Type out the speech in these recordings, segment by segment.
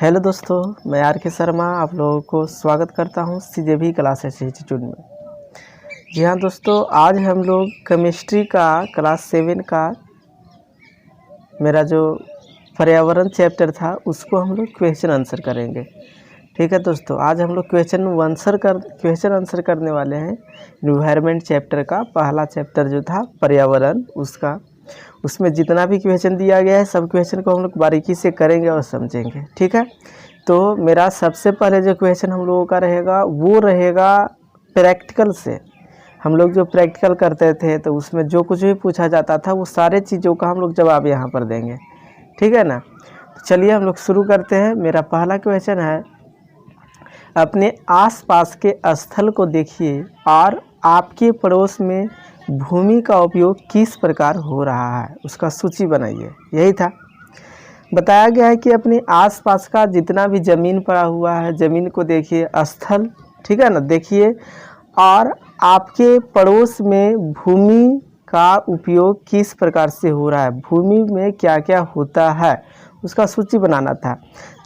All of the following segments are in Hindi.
हेलो दोस्तों, मैं आर के शर्मा आप लोगों को स्वागत करता हूं CJB क्लासेस इंस्टीट्यूट में। जी हाँ दोस्तों, आज हम लोग केमिस्ट्री का क्लास 7 का मेरा जो पर्यावरण चैप्टर था उसको हम लोग क्वेश्चन आंसर करेंगे। ठीक है दोस्तों, आज हम लोग क्वेश्चन आंसर करने वाले हैं। इन्वायरमेंट चैप्टर का पहला चैप्टर जो था पर्यावरण, उसमें जितना भी क्वेश्चन दिया गया है सब क्वेश्चन को हम लोग बारीकी से करेंगे और समझेंगे। ठीक है, तो मेरा सबसे पहले जो क्वेश्चन हम लोगों का रहेगा वो रहेगा प्रैक्टिकल से। हम लोग जो प्रैक्टिकल करते थे तो उसमें जो कुछ भी पूछा जाता था वो सारे चीज़ों का हम लोग जवाब यहाँ पर देंगे। ठीक है ना, तो चलिए हम लोग शुरू करते हैं। मेरा पहला क्वेश्चन है, अपने आसपास के स्थल को देखिए और आपके पड़ोस में भूमि का उपयोग किस प्रकार हो रहा है, उसका सूची बनाइए। यही था, बताया गया है कि अपने आसपास का जितना भी ज़मीन पड़ा हुआ है, ज़मीन को देखिए, स्थल, ठीक है ना, देखिए, और आपके पड़ोस में भूमि का उपयोग किस प्रकार से हो रहा है, भूमि में क्या क्या होता है उसका सूची बनाना था।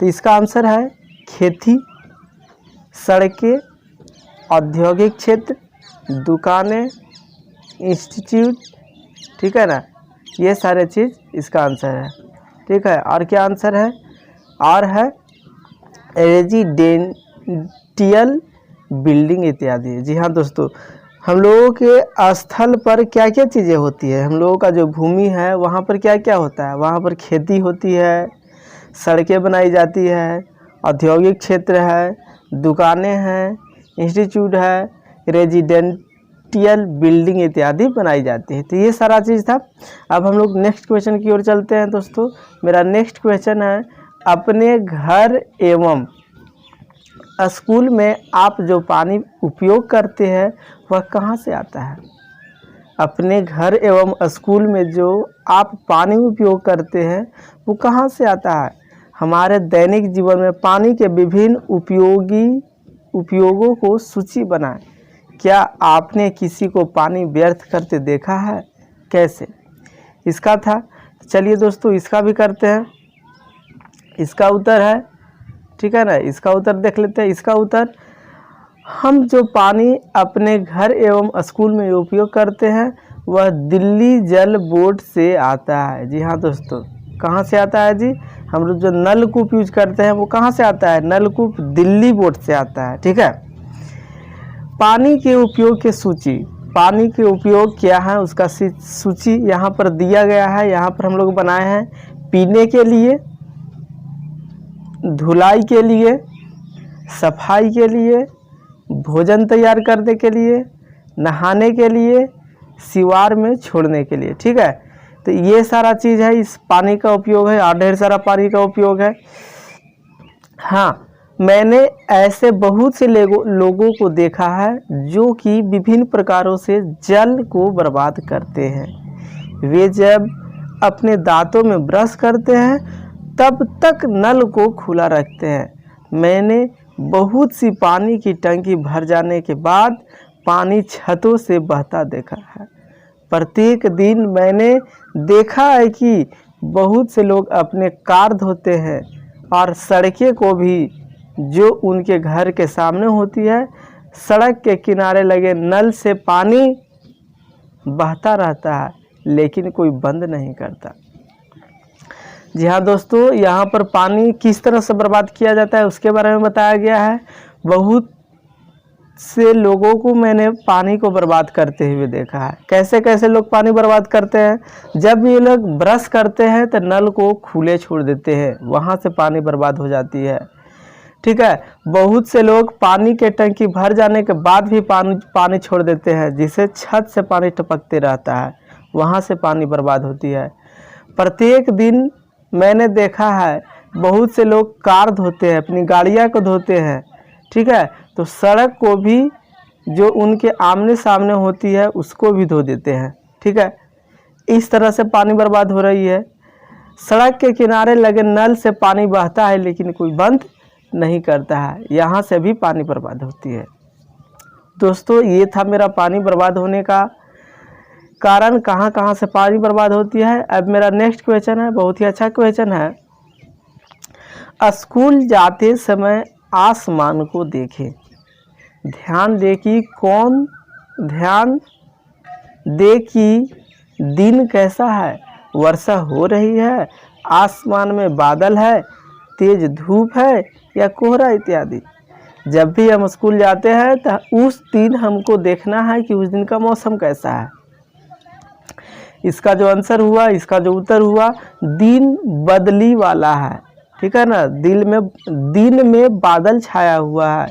तो इसका आंसर है खेती, सड़कें, औद्योगिक क्षेत्र, दुकानें, इंस्टीट्यूट। ठीक है ना, ये सारे चीज़ इसका आंसर है। ठीक है, और क्या आंसर है? और है रेजिडेंटियल बिल्डिंग इत्यादि। जी हाँ दोस्तों, हम लोगों के स्थल पर क्या क्या चीज़ें होती है, हम लोगों का जो भूमि है वहाँ पर क्या क्या होता है, वहाँ पर खेती होती है, सड़कें बनाई जाती है, औद्योगिक क्षेत्र है, दुकानें हैं, इंस्टीट्यूट है, रेजिडेंटियल बिल्डिंग इत्यादि बनाई जाती है। तो ये सारा चीज़ था। अब हम लोग नेक्स्ट क्वेश्चन की ओर चलते हैं दोस्तों। मेरा नेक्स्ट क्वेश्चन है, अपने घर एवं स्कूल में आप जो पानी उपयोग करते हैं वह कहाँ से आता है? अपने घर एवं स्कूल में जो आप पानी उपयोग करते हैं वो कहाँ से आता है? हमारे दैनिक जीवन में पानी के विभिन्न उपयोगों को सूची बनाएं। क्या आपने किसी को पानी व्यर्थ करते देखा है? कैसे? इसका था। चलिए दोस्तों, इसका भी करते हैं। इसका उत्तर है, ठीक है ना, इसका उत्तर देख लेते हैं। इसका उत्तर, हम जो पानी अपने घर एवं स्कूल में उपयोग करते हैं वह दिल्ली जल बोर्ड से आता है। जी हाँ दोस्तों, कहाँ से आता है जी? हम लोग जो नलकूप यूज करते हैं वो कहाँ से आता है? नलकूप दिल्ली बोर्ड से आता है। ठीक है, पानी के उपयोग की सूची, पानी के उपयोग क्या है उसका सूची यहाँ पर दिया गया है। यहाँ पर हम लोग बनाए हैं पीने के लिए, धुलाई के लिए, सफाई के लिए, भोजन तैयार करने के लिए, नहाने के लिए, सिवार में छोड़ने के लिए। ठीक है, तो ये सारा चीज़ है, इस पानी का उपयोग है और ढेर सारा पानी का उपयोग है। हाँ, मैंने ऐसे बहुत से लोगों को देखा है जो कि विभिन्न प्रकारों से जल को बर्बाद करते हैं। वे जब अपने दांतों में ब्रश करते हैं तब तक नल को खुला रखते हैं। मैंने बहुत सी पानी की टंकी भर जाने के बाद पानी छतों से बहता देखा है। प्रत्येक दिन मैंने देखा है कि बहुत से लोग अपने कार धोते हैं और सड़कें को भी जो उनके घर के सामने होती है, सड़क के किनारे लगे नल से पानी बहता रहता है लेकिन कोई बंद नहीं करता। जी हाँ दोस्तों, यहाँ पर पानी किस तरह से बर्बाद किया जाता है उसके बारे में बताया गया है। बहुत से लोगों को मैंने पानी को बर्बाद करते हुए देखा है। कैसे कैसे लोग पानी बर्बाद करते हैं? जब ये लोग ब्रश करते हैं तो नल को खुले छोड़ देते हैं, वहाँ से पानी बर्बाद हो जाती है। ठीक है, बहुत से लोग पानी के टंकी भर जाने के बाद भी पानी छोड़ देते हैं, जिससे छत से पानी टपकते रहता है, वहाँ से पानी बर्बाद होती है। प्रत्येक दिन मैंने देखा है बहुत से लोग कार धोते हैं, अपनी गाड़ियाँ को धोते हैं। ठीक है, तो सड़क को भी जो उनके आमने सामने होती है उसको भी धो देते हैं। ठीक है, इस तरह से पानी बर्बाद हो रही है। सड़क के किनारे लगे नल से पानी बहता है लेकिन कोई बंद नहीं करता है, यहाँ से भी पानी बर्बाद होती है। दोस्तों, ये था मेरा पानी बर्बाद होने का कारण, कहाँ कहाँ से पानी बर्बाद होती है। अब मेरा नेक्स्ट क्वेश्चन है, बहुत ही अच्छा क्वेश्चन है, स्कूल जाते समय आसमान को देखें। ध्यान दे कि दिन कैसा है, वर्षा हो रही है, आसमान में बादल है, तेज धूप है या कोहरा इत्यादि। जब भी हम स्कूल जाते हैं तो उस दिन हमको देखना है कि उस दिन का मौसम कैसा है। इसका जो आंसर हुआ, इसका जो उत्तर हुआ, दिन बदली वाला है, ठीक है ना। दिन में बादल छाया हुआ है,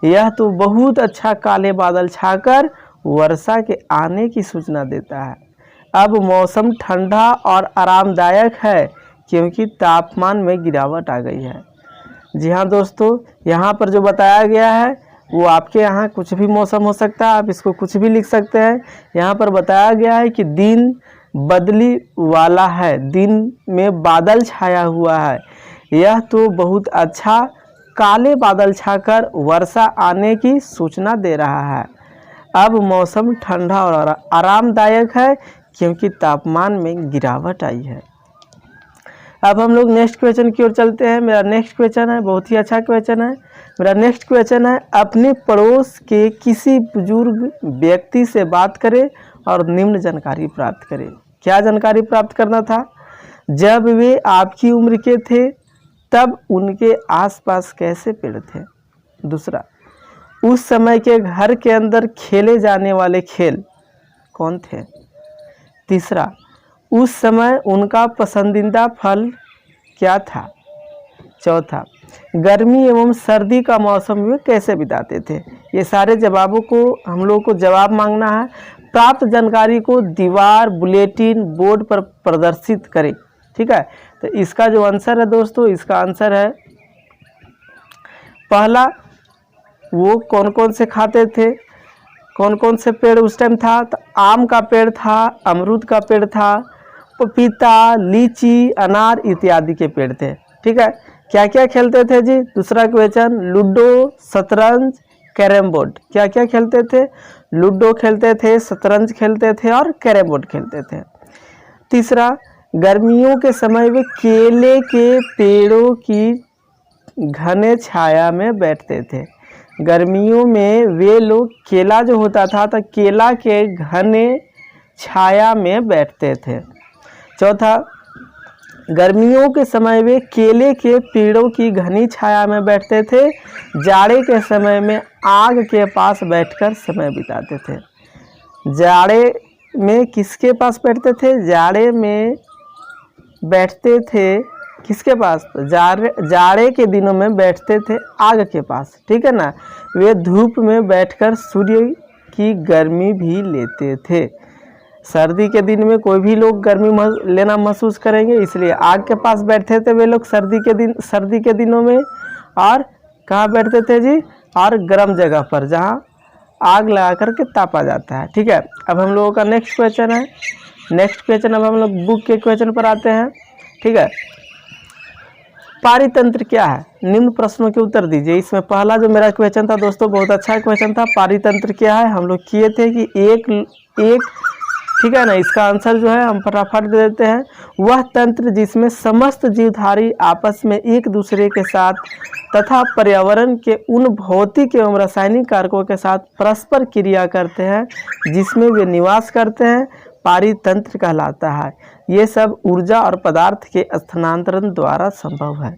यह तो बहुत अच्छा काले बादल छाकर वर्षा के आने की सूचना देता है। अब मौसम ठंडा और आरामदायक है क्योंकि तापमान में गिरावट आ गई है। जी हाँ दोस्तों, यहाँ पर जो बताया गया है वो आपके यहाँ कुछ भी मौसम हो सकता है, आप इसको कुछ भी लिख सकते हैं। यहाँ पर बताया गया है कि दिन बदली वाला है, दिन में बादल छाया हुआ है, यह तो बहुत अच्छा काले बादल छाकर वर्षा आने की सूचना दे रहा है। अब मौसम ठंडा और आरामदायक है क्योंकि तापमान में गिरावट आई है। अब हम लोग नेक्स्ट क्वेश्चन की ओर चलते हैं। मेरा नेक्स्ट क्वेश्चन है, बहुत ही अच्छा क्वेश्चन है। मेरा नेक्स्ट क्वेश्चन है, अपने पड़ोस के किसी बुजुर्ग व्यक्ति से बात करें और निम्न जानकारी प्राप्त करें। क्या जानकारी प्राप्त करना था? जब वे आपकी उम्र के थे तब उनके आसपास कैसे पेड़ थे। दूसरा, उस समय के घर के अंदर खेले जाने वाले खेल कौन थे। तीसरा, उस समय उनका पसंदीदा फल क्या था। चौथा, गर्मी एवं सर्दी का मौसम वे कैसे बिताते थे। ये सारे जवाबों को हम लोग को जवाब मांगना है। प्राप्त जानकारी को दीवार, बुलेटिन बोर्ड पर प्रदर्शित करें, ठीक है। तो इसका जो आंसर है दोस्तों, इसका आंसर है पहला, वो कौन कौन से खाते थे, कौन कौन से पेड़ उस टाइम था। तो आम का पेड़ था, अमरूद का पेड़ था, पपीता, लीची, अनार इत्यादि के पेड़ थे, ठीक है। क्या क्या खेलते थे जी। दूसरा क्वेश्चन, लूडो, शतरंज, कैरम बोर्ड। क्या क्या खेलते थे। लूडो खेलते थे, शतरंज खेलते थे और कैरम बोर्ड खेलते थे। तीसरा, गर्मियों के समय वे केले के पेड़ों की घने छाया में बैठते थे। गर्मियों में वे लोग केला जो होता था तो केला के घने छाया में बैठते थे। चौथा, गर्मियों के समय वे केले के पेड़ों की घनी छाया में बैठते थे। जाड़े के समय में आग के पास बैठकर समय बिताते थे। जाड़े में किसके पास बैठते थे। जाड़े में बैठते थे किसके पास। जाड़े के दिनों में बैठते थे आग के पास, ठीक है ना। वे धूप में बैठकर सूर्य की गर्मी भी लेते थे। सर्दी के दिन में कोई भी लोग गर्मी लेना महसूस करेंगे, इसलिए आग के पास बैठते थे वे लोग सर्दी के दिनों में। और कहाँ बैठते थे जी। और गर्म जगह पर जहाँ आग लगा करके तापा जाता है, ठीक है। अब हम लोगों का नेक्स्ट क्वेश्चन है। नेक्स्ट क्वेश्चन अब हम लोग बुक के क्वेश्चन पर आते हैं, ठीक है। पारितंत्र क्या है, निम्न प्रश्नों के उत्तर दीजिए। इसमें पहला जो मेरा क्वेश्चन था दोस्तों, बहुत अच्छा क्वेश्चन था। पारितंत्र क्या है, हम लोग किए थे कि एक ठीक है ना। इसका आंसर जो है हम फटाफट दे देते हैं। वह तंत्र जिसमें समस्त जीवधारी आपस में एक दूसरे के साथ तथा पर्यावरण के उन भौतिक एवं रासायनिक कारकों के साथ परस्पर क्रिया करते हैं जिसमें वे निवास करते हैं, पारितंत्र कहलाता है। ये सब ऊर्जा और पदार्थ के स्थानांतरण द्वारा संभव है।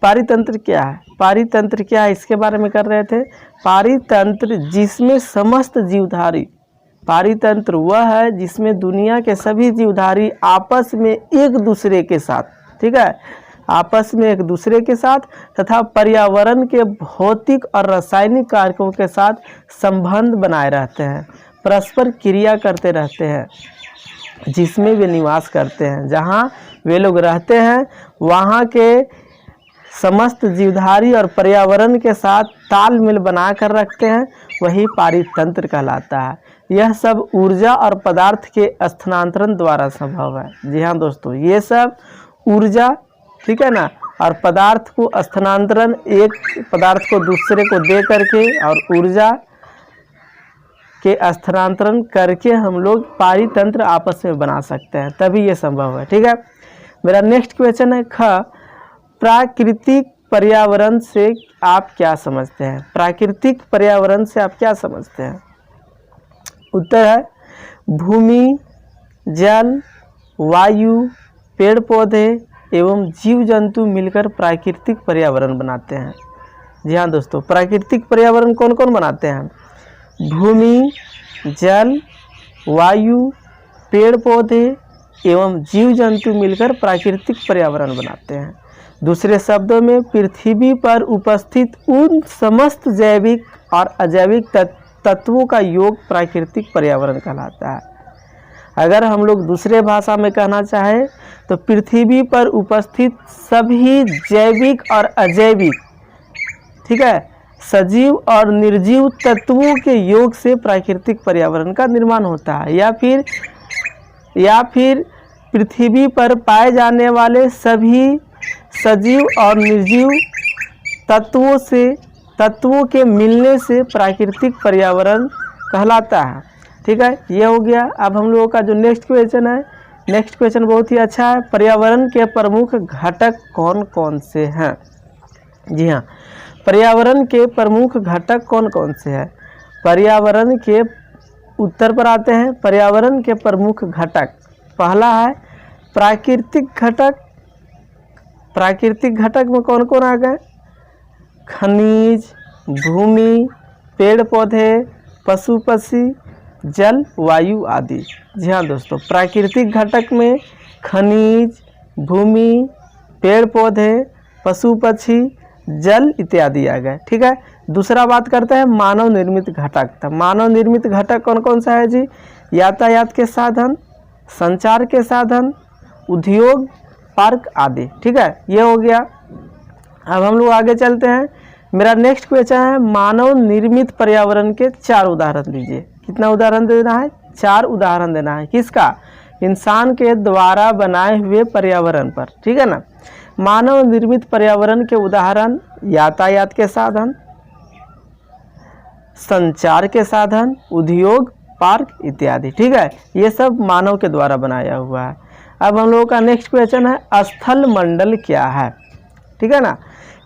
पारितंत्र क्या है। पारितंत्र क्या है इसके बारे में कर रहे थे। पारितंत्र जिसमें समस्त जीवधारी, पारितंत्र वह है जिसमें दुनिया के सभी जीवधारी आपस में एक दूसरे के साथ, ठीक है, आपस में एक दूसरे के साथ तथा पर्यावरण के भौतिक और रासायनिक कारकों के साथ संबंध बनाए रहते हैं, परस्पर क्रिया करते रहते हैं, जिसमें वे निवास करते हैं। जहाँ वे लोग रहते हैं वहाँ के समस्त जीवधारी और पर्यावरण के साथ तालमेल बनाकर रखते हैं, वही पारितंत्र कहलाता है। यह सब ऊर्जा और पदार्थ के स्थानांतरण द्वारा संभव है। जी हाँ दोस्तों, ये सब ऊर्जा, ठीक है ना, और पदार्थ को स्थानांतरण, एक पदार्थ को दूसरे को दे करके और ऊर्जा के स्थानांतरण करके हम लोग पारितंत्र आपस में बना सकते हैं, तभी ये संभव है, ठीक है। मेरा नेक्स्ट क्वेश्चन है ख, प्राकृतिक पर्यावरण से आप क्या समझते हैं? प्राकृतिक पर्यावरण से आप क्या समझते हैं? उत्तर है भूमि, जल, वायु, पेड़ पौधे एवं जीव जंतु मिलकर प्राकृतिक पर्यावरण बनाते हैं। जी हाँ दोस्तों, प्राकृतिक पर्यावरण कौन कौन बनाते हैं? भूमि, जल, वायु, पेड़ पौधे एवं जीव जंतु मिलकर प्राकृतिक पर्यावरण बनाते हैं। दूसरे शब्दों में पृथ्वी पर उपस्थित उन समस्त जैविक और अजैविक तत्वों का योग प्राकृतिक पर्यावरण कहलाता है। अगर हम लोग दूसरे भाषा में कहना चाहें तो पृथ्वी पर उपस्थित सभी जैविक और अजैविक, ठीक है, सजीव और निर्जीव तत्वों के योग से प्राकृतिक पर्यावरण का निर्माण होता है। या फिर पृथ्वी पर पाए जाने वाले सभी सजीव और निर्जीव तत्वों के मिलने से प्राकृतिक पर्यावरण कहलाता है। ठीक है, ये हो गया। अब हम लोगों का जो नेक्स्ट क्वेश्चन है, नेक्स्ट क्वेश्चन बहुत ही अच्छा है। पर्यावरण के प्रमुख घटक कौन कौन से हैं? जी हाँ, पर्यावरण के प्रमुख घटक कौन कौन से हैं? पर्यावरण के उत्तर पर आते हैं। पर्यावरण के प्रमुख घटक, पहला है प्राकृतिक घटक। प्राकृतिक घटक में कौन कौन आ गए? खनिज, भूमि, पेड़ पौधे, पशु पक्षी, जल, वायु आदि। जी हाँ दोस्तों, प्राकृतिक घटक में खनिज, भूमि, पेड़ पौधे, पशु पक्षी, जल इत्यादि आ गए। ठीक है, दूसरा बात करते हैं मानव निर्मित घटक। तो मानव निर्मित घटक कौन कौन सा है जी? यातायात के साधन, संचार के साधन, उद्योग, पार्क आदि। ठीक है, ये हो गया। अब हम लोग आगे चलते हैं। मेरा नेक्स्ट क्वेश्चन है मानव निर्मित पर्यावरण के 4 उदाहरण दीजिए। कितना उदाहरण देना है? 4 उदाहरण देना है। किसका? इंसान के द्वारा बनाए हुए पर्यावरण पर। ठीक है ना। मानव निर्मित पर्यावरण के उदाहरण यातायात के साधन, संचार के साधन, उद्योग, पार्क इत्यादि। ठीक है, ये सब मानव के द्वारा बनाया हुआ है। अब हम लोगों का नेक्स्ट क्वेश्चन है स्थल मंडल क्या है? ठीक है ना।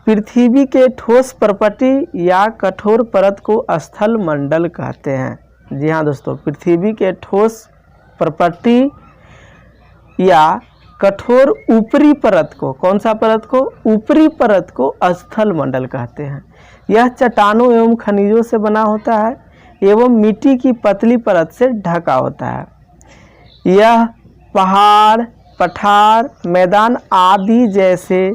पृथ्वी के ठोस परपटी या कठोर परत को स्थल मंडल कहते हैं। जी हाँ दोस्तों, पृथ्वी के ठोस परपटी या कठोर ऊपरी परत को, कौन सा परत को? ऊपरी परत को स्थल मंडल कहते हैं। यह चट्टानों एवं खनिजों से बना होता है एवं मिट्टी की पतली परत से ढका होता है। यह पहाड़, पठार, मैदान आदि जैसे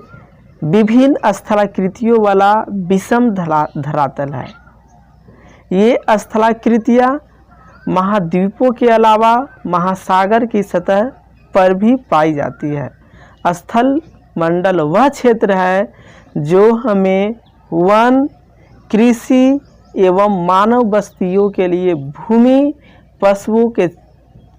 विभिन्न स्थलाकृतियों वाला विषम धरातल है। ये स्थलाकृतियाँ महाद्वीपों के अलावा महासागर की सतह पर भी पाई जाती है। स्थल मंडल वह क्षेत्र है जो हमें वन, कृषि एवं मानव बस्तियों के लिए भूमि, पशुओं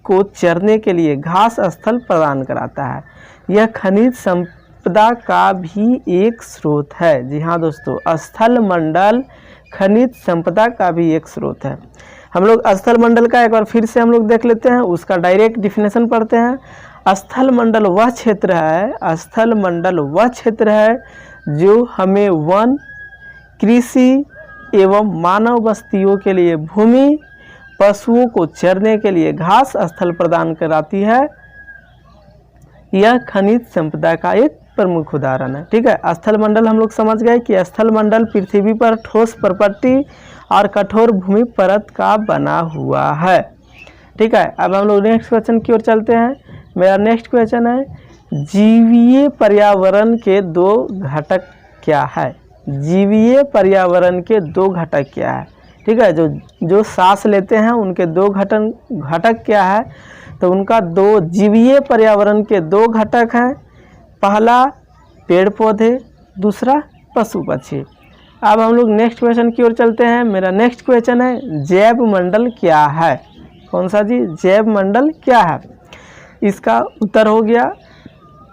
को चरने के लिए घास स्थल प्रदान कराता है। यह खनिज संपदा का भी एक स्रोत है। जी हाँ दोस्तों, स्थल मंडल खनिज संपदा का भी एक स्रोत है। हम लोग स्थल मंडल का एक बार फिर से हम लोग देख लेते हैं, उसका डायरेक्ट डिफिनेशन पढ़ते हैं। स्थल मंडल वह क्षेत्र है, स्थल मंडल वह क्षेत्र है जो हमें वन, कृषि एवं मानव बस्तियों के लिए भूमि, पशुओं को चरने के लिए घास स्थल प्रदान कराती है। यह खनिज संपदा का एक प्रमुख उदाहरण है। ठीक है, स्थल मंडल हम लोग समझ गए कि स्थल मंडल पृथ्वी पर ठोस परपट्टी और कठोर भूमि परत का बना हुआ है। ठीक है, अब हम लोग नेक्स्ट क्वेश्चन की ओर चलते हैं। मेरा नेक्स्ट क्वेश्चन है जीवीय पर्यावरण के 2 घटक क्या है? जीवीय पर्यावरण के 2 घटक क्या है? ठीक है, जो सांस लेते हैं उनके 2 घटक क्या है? तो उनका 2 जीवीय पर्यावरण के 2 घटक हैं। पहला पेड़ पौधे, दूसरा पशु पक्षी। अब हम लोग नेक्स्ट क्वेश्चन की ओर चलते हैं। मेरा नेक्स्ट क्वेश्चन है जैव मंडल क्या है? कौन सा जी? जैव मंडल क्या है? इसका उत्तर हो गया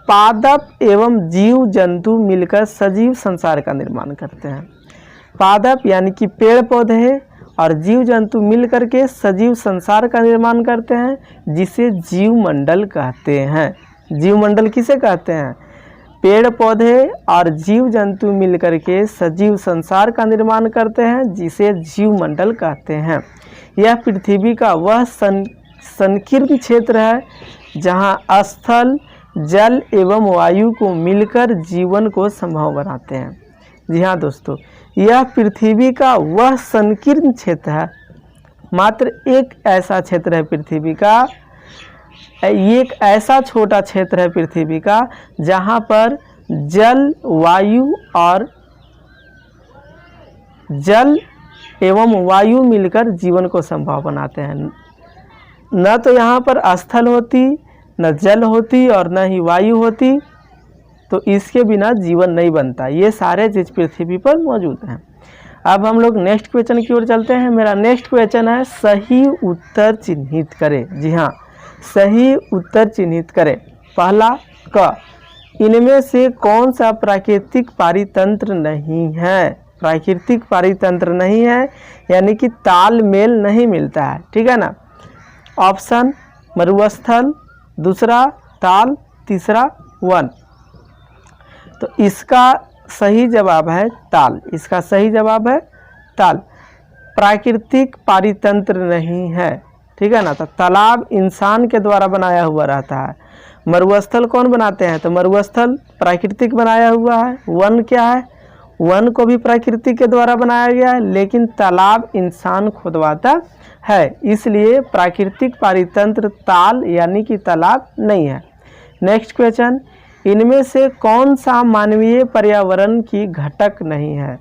पादप एवं जीव जंतु मिलकर सजीव संसार का निर्माण करते हैं। पादप यानी कि पेड़ पौधे और जीव जंतु मिलकर के सजीव संसार का निर्माण करते हैं, जिसे जीव मंडल कहते हैं। जीव मंडल किसे कहते हैं? पेड़ पौधे और जीव जंतु मिलकर के सजीव संसार का निर्माण करते हैं, जिसे जीवमंडल कहते हैं। यह पृथ्वी का वह संकीर्ण क्षेत्र है जहां स्थल, जल एवं वायु को मिलकर जीवन को संभव बनाते हैं। जी हाँ दोस्तों, यह पृथ्वी का वह संकीर्ण क्षेत्र है, मात्र एक ऐसा क्षेत्र है पृथ्वी का, एक ऐसा छोटा क्षेत्र है पृथ्वी का जहाँ पर जल, वायु और जल एवं वायु मिलकर जीवन को संभव बनाते हैं। न तो यहाँ पर स्थल होती, न जल होती और न ही वायु होती, तो इसके बिना जीवन नहीं बनता। ये सारे चीज़ पृथ्वी पर मौजूद हैं। अब हम लोग नेक्स्ट क्वेश्चन की ओर चलते हैं। मेरा नेक्स्ट क्वेश्चन है सही उत्तर चिन्हित करें। जी हाँ, सही उत्तर चिन्हित करें। पहला क, इनमें से कौन सा प्राकृतिक पारितंत्र नहीं है? प्राकृतिक पारितंत्र नहीं है यानी कि तालमेल नहीं मिलता है, ठीक है ना। ऑप्शन मरुस्थल, दूसरा ताल, तीसरा वन। तो इसका सही जवाब है ताल। इसका सही जवाब है ताल। प्राकृतिक पारितंत्र नहीं है, ठीक है ना। तो तालाब इंसान के द्वारा बनाया हुआ रहता है। मरुस्थल कौन बनाते हैं? तो मरुस्थल प्राकृतिक बनाया हुआ है। वन क्या है? वन को भी प्रकृति के द्वारा बनाया गया है, लेकिन तालाब इंसान खुदवाता है, इसलिए प्राकृतिक पारितंत्र ताल यानी कि तालाब नहीं है। नेक्स्ट क्वेश्चन, इनमें से कौन सा मानवीय पर्यावरण की घटक नहीं है?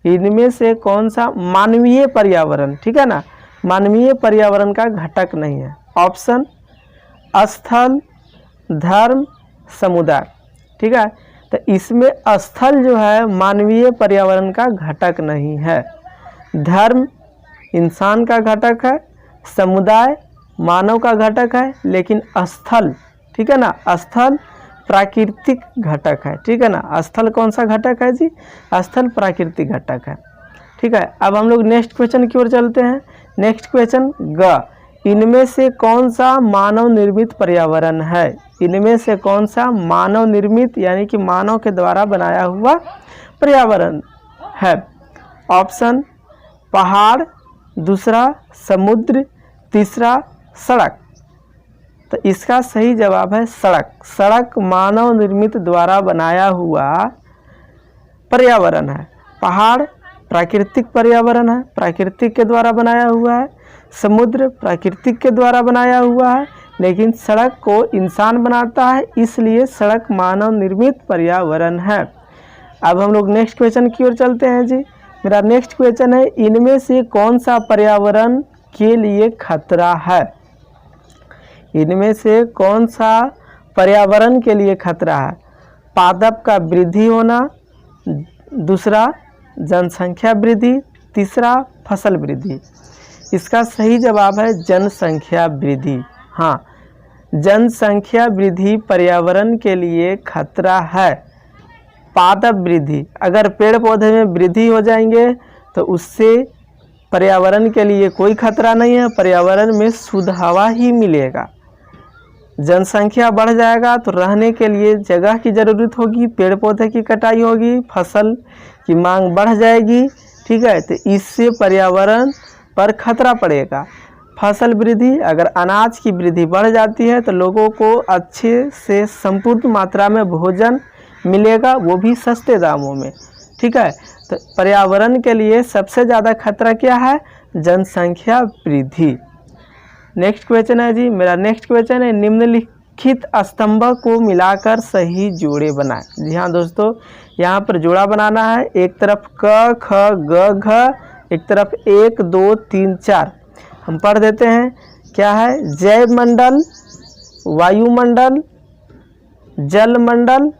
इनमें से कौन सा मानवीय पर्यावरण, ठीक है ना, मानवीय पर्यावरण का घटक नहीं है? ऑप्शन स्थल, धर्म, समुदाय, ठीक है। तो इसमें स्थल जो है मानवीय पर्यावरण का घटक नहीं है, धर्म इंसान का घटक है, समुदाय मानव का घटक है, लेकिन स्थल, ठीक है ना, स्थल प्राकृतिक घटक है, ठीक है ना। स्थल कौन सा घटक है जी? स्थल प्राकृतिक घटक है, ठीक है। अब हम लोग नेक्स्ट क्वेश्चन की ओर चलते हैं। नेक्स्ट क्वेश्चन ग, इनमें से कौन सा मानव निर्मित पर्यावरण है? इनमें से कौन सा मानव निर्मित यानी कि मानव के द्वारा बनाया हुआ पर्यावरण है? ऑप्शन पहाड़, दूसरा समुद्र, तीसरा सड़क। तो इसका सही जवाब है सड़क। सड़क मानव निर्मित द्वारा बनाया हुआ पर्यावरण है। पहाड़ प्राकृतिक पर्यावरण है, प्राकृतिक के द्वारा बनाया हुआ है। समुद्र प्राकृतिक के द्वारा बनाया हुआ है, लेकिन सड़क को इंसान बनाता है, इसलिए सड़क मानव निर्मित पर्यावरण है। अब हम लोग नेक्स्ट क्वेश्चन की ओर चलते हैं जी। मेरा नेक्स्ट क्वेश्चन है, इनमें से कौन सा पर्यावरण के लिए खतरा है? इनमें से कौन सा पर्यावरण के लिए खतरा है? पादप का वृद्धि होना, दूसरा जनसंख्या वृद्धि, तीसरा फसल वृद्धि। इसका सही जवाब है जनसंख्या वृद्धि। हाँ, जनसंख्या वृद्धि पर्यावरण के लिए खतरा है। पादप वृद्धि, अगर पेड़ पौधे में वृद्धि हो जाएंगे तो उससे पर्यावरण के लिए कोई खतरा नहीं है, पर्यावरण में शुद्ध हवा ही मिलेगा। जनसंख्या बढ़ जाएगा तो रहने के लिए जगह की ज़रूरत होगी, पेड़ पौधे की कटाई होगी, फसल की मांग बढ़ जाएगी, ठीक है। तो इससे पर्यावरण पर खतरा पड़ेगा। फसल वृद्धि, अगर अनाज की वृद्धि बढ़ जाती है तो लोगों को अच्छे से संपूर्ण मात्रा में भोजन मिलेगा, वो भी सस्ते दामों में, ठीक है। तो पर्यावरण के लिए सबसे ज़्यादा खतरा क्या है? जनसंख्या वृद्धि। नेक्स्ट क्वेश्चन है जी, मेरा नेक्स्ट क्वेश्चन है, निम्नलिखित स्तंभ को मिलाकर सही जोड़े बनाएं। जी हाँ दोस्तों, यहाँ पर जोड़ा बनाना है। एक तरफ क, ख, ग, घ, एक तरफ 1 2 3 4। हम पढ़ देते हैं, क्या है? जैव मंडल, वायुमंडल, जल मंडल,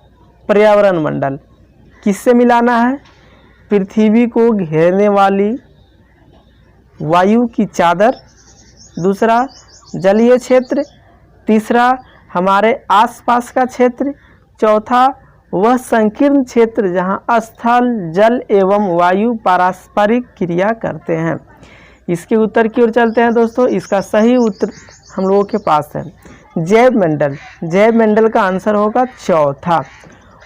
पर्यावरण मंडल। किससे मिलाना है? पृथ्वी को घेरने वाली वायु की चादर, दूसरा जलीय क्षेत्र, तीसरा हमारे आसपास का क्षेत्र, चौथा वह संकीर्ण क्षेत्र जहां स्थल, जल एवं वायु पारस्परिक क्रिया करते हैं। इसके उत्तर की ओर चलते हैं दोस्तों। इसका सही उत्तर हम लोगों के पास है जैव मंडल। जैव मंडल का आंसर होगा चौथा।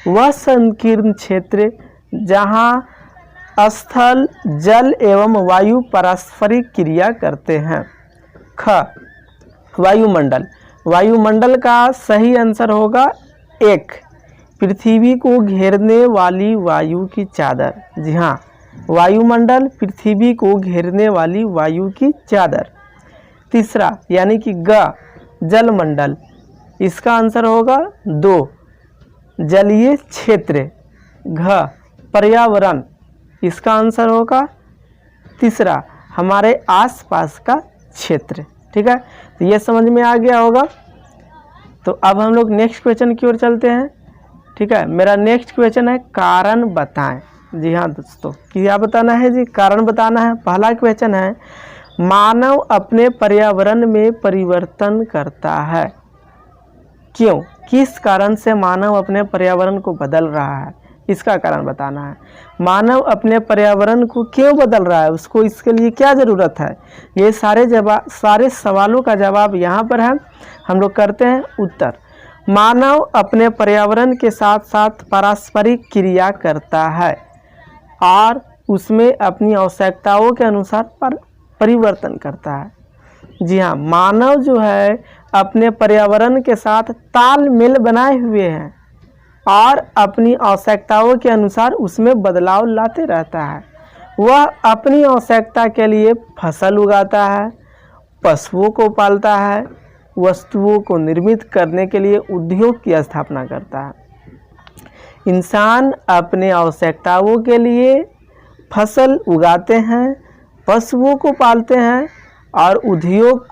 वह संकीर्ण क्षेत्र जहाँ स्थल, जल एवं वायु पारस्परिक क्रिया करते हैं। ख, वायुमंडल। वायुमंडल का सही आंसर होगा 1, पृथ्वी को घेरने वाली वायु की चादर। जी हाँ, वायुमंडल पृथ्वी को घेरने वाली वायु की चादर। तीसरा यानी कि ग, जलमंडल। इसका आंसर होगा 2, जलीय क्षेत्र। घ, पर्यावरण। इसका आंसर होगा तीसरा, हमारे आसपास का क्षेत्र। ठीक है, तो ये समझ में आ गया होगा। तो अब हम लोग नेक्स्ट क्वेश्चन की ओर चलते हैं। ठीक है, मेरा नेक्स्ट क्वेश्चन है कारण बताएं। जी हाँ दोस्तों, क्या बताना है जी? कारण बताना है। पहला क्वेश्चन है, मानव अपने पर्यावरण में परिवर्तन करता है, क्यों? किस कारण से मानव अपने पर्यावरण को बदल रहा है, इसका कारण बताना है। मानव अपने पर्यावरण को क्यों बदल रहा है, उसको इसके लिए क्या ज़रूरत है, ये सारे सवालों का जवाब यहाँ पर है। हम लोग करते हैं उत्तर। मानव अपने पर्यावरण के साथ साथ पारस्परिक क्रिया करता है और उसमें अपनी आवश्यकताओं के अनुसार परिवर्तन करता है। जी हाँ, मानव जो है अपने पर्यावरण के साथ तालमेल बनाए हुए हैं और अपनी आवश्यकताओं के अनुसार उसमें बदलाव लाते रहता है। वह अपनी आवश्यकता के लिए फसल उगाता है, पशुओं को पालता है, वस्तुओं को निर्मित करने के लिए उद्योग की स्थापना करता है। इंसान अपने आवश्यकताओं के लिए फसल उगाते हैं, पशुओं को पालते हैं और उद्योग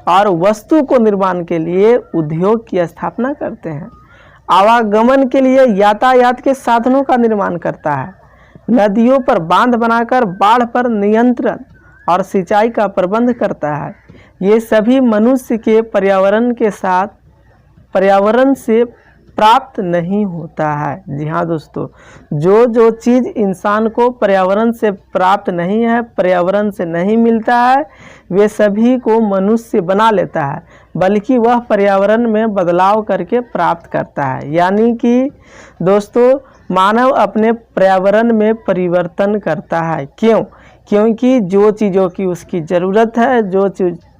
और वस्तु को निर्माण के लिए उद्योग की स्थापना करते हैं। आवागमन के लिए यातायात के साधनों का निर्माण करता है, नदियों पर बांध बनाकर बाढ़ पर नियंत्रण और सिंचाई का प्रबंध करता है। ये सभी मनुष्य के पर्यावरण से प्राप्त नहीं होता है। जी हाँ दोस्तों, जो चीज़ इंसान को पर्यावरण से प्राप्त नहीं है, पर्यावरण से नहीं मिलता है, वे सभी को मनुष्य बना लेता है, बल्कि वह पर्यावरण में बदलाव करके प्राप्त करता है। यानी कि दोस्तों, मानव अपने पर्यावरण में परिवर्तन करता है। क्यों? क्योंकि जो चीज़ों की उसकी ज़रूरत है,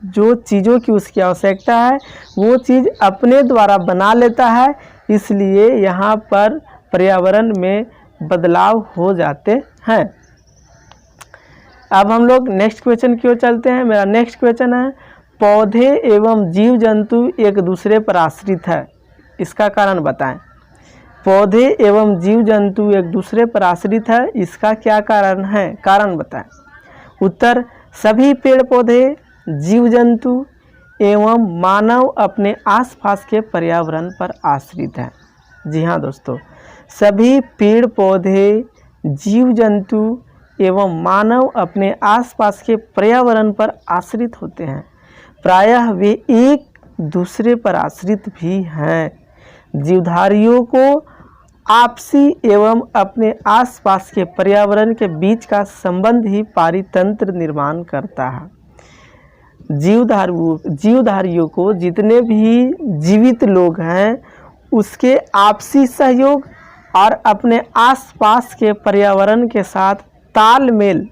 जो चीज़ों की उसकी आवश्यकता है, वो चीज़ अपने द्वारा बना लेता है, इसलिए यहाँ पर पर्यावरण में बदलाव हो जाते हैं। अब हम लोग नेक्स्ट क्वेश्चन की ओर चलते हैं। मेरा नेक्स्ट क्वेश्चन है, पौधे एवं जीव जंतु एक दूसरे पर आश्रित है, इसका कारण बताएं। पौधे एवं जीव जंतु एक दूसरे पर आश्रित है, इसका क्या कारण है, कारण बताएं। उत्तर, सभी पेड़ पौधे, जीव जंतु एवं मानव अपने आसपास के पर्यावरण पर आश्रित हैं। जी हाँ दोस्तों, सभी पेड़ पौधे, जीव जंतु एवं मानव अपने आसपास के पर्यावरण पर आश्रित होते हैं। प्रायः वे एक दूसरे पर आश्रित भी हैं। जीवधारियों को आपसी एवं अपने आसपास के पर्यावरण के बीच का संबंध ही पारितंत्र निर्माण करता है। जीवधारियों को, जितने भी जीवित लोग हैं, उसके आपसी सहयोग और अपने आसपास के पर्यावरण के साथ तालमेल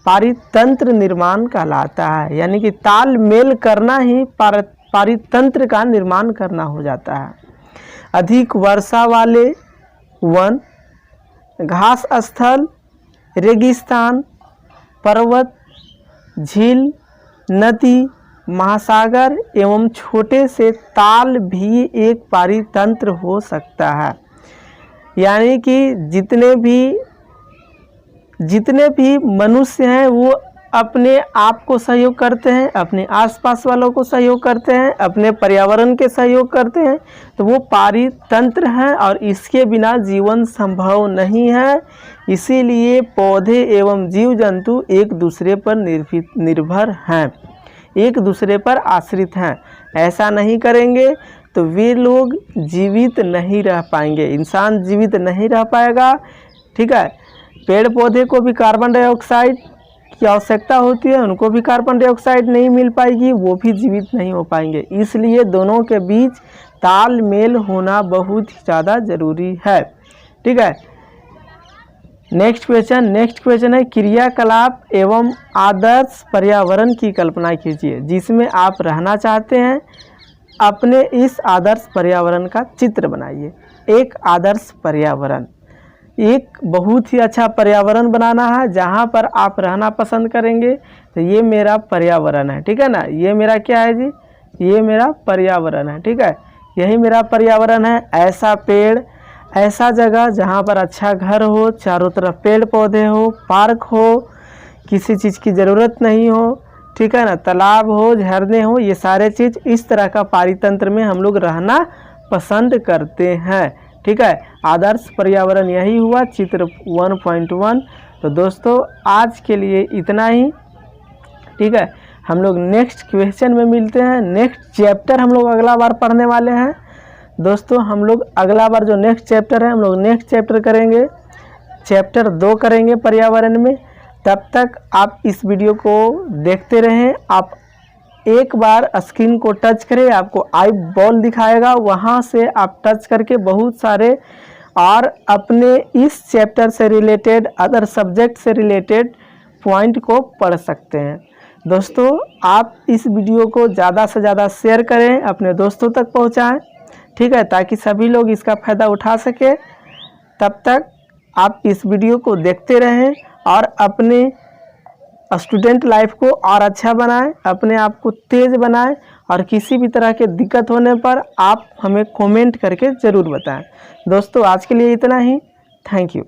पारितंत्र निर्माण कहलाता है। यानी कि तालमेल करना ही पारितंत्र का निर्माण करना हो जाता है। अधिक वर्षा वाले वन, घास स्थल, रेगिस्तान, पर्वत, झील, नदी, महासागर एवं छोटे से ताल भी एक पारितंत्र हो सकता है। यानी कि जितने भी मनुष्य हैं वो अपने आप को सहयोग करते हैं, अपने आसपास वालों को सहयोग करते हैं, अपने पर्यावरण के सहयोग करते हैं, तो वो पारितंत्र हैं और इसके बिना जीवन संभव नहीं है। इसीलिए पौधे एवं जीव जंतु एक दूसरे पर निर्भर हैं, एक दूसरे पर आश्रित हैं। ऐसा नहीं करेंगे तो वे लोग जीवित नहीं रह पाएंगे, इंसान जीवित नहीं रह पाएगा। ठीक है, पेड़ पौधे को भी कार्बन डाइऑक्साइड की आवश्यकता होती है, उनको भी कार्बन डाइऑक्साइड नहीं मिल पाएगी, वो भी जीवित नहीं हो पाएंगे। इसलिए दोनों के बीच तालमेल होना बहुत ही ज़्यादा ज़रूरी है। ठीक है, नेक्स्ट क्वेश्चन है क्रियाकलाप एवं आदर्श पर्यावरण की कल्पना कीजिए जिसमें आप रहना चाहते हैं। अपने इस आदर्श पर्यावरण का चित्र बनाइए। एक आदर्श पर्यावरण, एक बहुत ही अच्छा पर्यावरण बनाना है जहाँ पर आप रहना पसंद करेंगे। तो ये मेरा पर्यावरण है, ठीक है ना, ये मेरा क्या है जी, ये मेरा पर्यावरण है। ठीक है, यही मेरा पर्यावरण है। ऐसा पेड़, ऐसा जगह जहाँ पर अच्छा घर हो, चारों तरफ पेड़ पौधे हो, पार्क हो, किसी चीज़ की ज़रूरत नहीं हो, ठीक है ना, तालाब हो, झरने हो, ये सारे चीज़ इस तरह का पारितंत्र में हम लोग रहना पसंद करते हैं। ठीक है, आदर्श पर्यावरण यही हुआ चित्र 1.1। तो दोस्तों आज के लिए इतना ही। ठीक है, हम लोग नेक्स्ट क्वेश्चन में मिलते हैं। नेक्स्ट चैप्टर हम लोग अगला बार पढ़ने वाले हैं दोस्तों। हम लोग अगला बार जो नेक्स्ट चैप्टर है, हम लोग नेक्स्ट चैप्टर करेंगे, चैप्टर 2 करेंगे पर्यावरण में। तब तक आप इस वीडियो को देखते रहें। आप एक बार स्क्रीन को टच करें, आपको आई बॉल दिखाएगा, वहाँ से आप टच करके बहुत सारे और अपने इस चैप्टर से रिलेटेड, अदर सब्जेक्ट से रिलेटेड पॉइंट को पढ़ सकते हैं। दोस्तों आप इस वीडियो को ज़्यादा से ज़्यादा शेयर करें, अपने दोस्तों तक पहुँचाएँ, ठीक है, ताकि सभी लोग इसका फ़ायदा उठा सके। तब तक आप इस वीडियो को देखते रहें और अपने स्टूडेंट लाइफ को और अच्छा बनाएं, अपने आप को तेज़ बनाएं और किसी भी तरह के दिक्कत होने पर आप हमें कमेंट करके ज़रूर बताएं। दोस्तों आज के लिए इतना ही। Thank you.